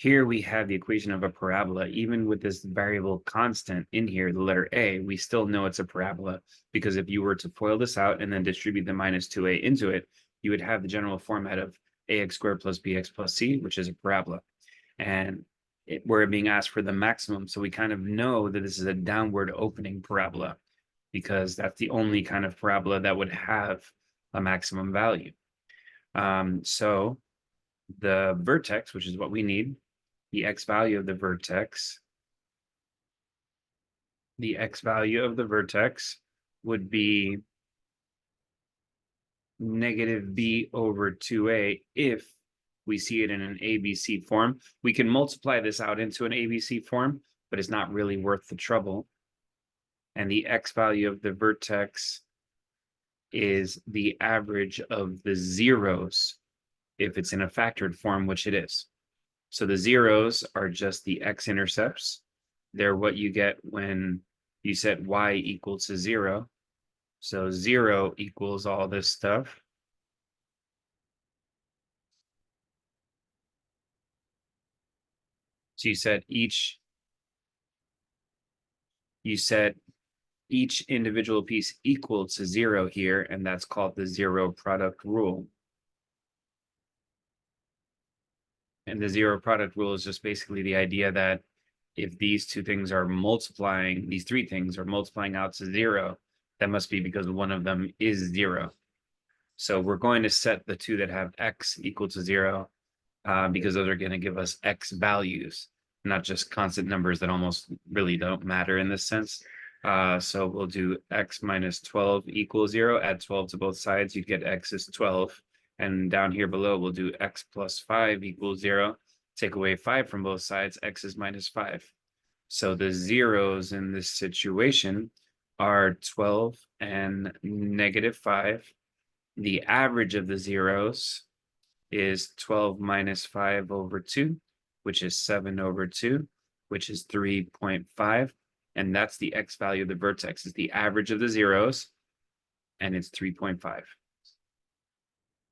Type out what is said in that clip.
Here we have the equation of a parabola. Even with this variable constant in here, the letter a, we still know it's a parabola, because if you were to FOIL this out and then distribute the minus 2a into it, you would have the general format of ax squared plus bx plus c, which is a parabola. And we're being asked for the maximum, so we kind of know that this is a downward opening parabola, because that's the only kind of parabola that would have a maximum value. So the vertex, which is what we need, the x value of the vertex, would be negative b over 2a if we see it in an ABC form. We can multiply this out into an ABC form, but it's not really worth the trouble. And the x value of the vertex is the average of the zeros if it's in a factored form, which it is. So the zeros are just the x-intercepts. They're what you get when you set y equal to 0. So 0 equals all this stuff. So you set each individual piece equal to 0 here, and that's called the zero product rule. And the zero product rule is just basically the idea that if these two things are multiplying, these three things are multiplying out to 0, that must be because one of them is 0. So we're going to set the two that have x equal to 0 because those are going to give us x values, not just constant numbers that almost really don't matter in this sense. So we'll do x minus 12 equals 0. Add 12 to both sides, you get x is 12. And down here below, we'll do x plus 5 equals 0. Take away 5 from both sides, x is minus 5. So the zeros in this situation are 12 and negative 5. The average of the zeros is 12 minus 5 over 2, which is 7 over 2, which is 3.5. And that's the x value of the vertex, is the average of the zeros, and it's 3.5.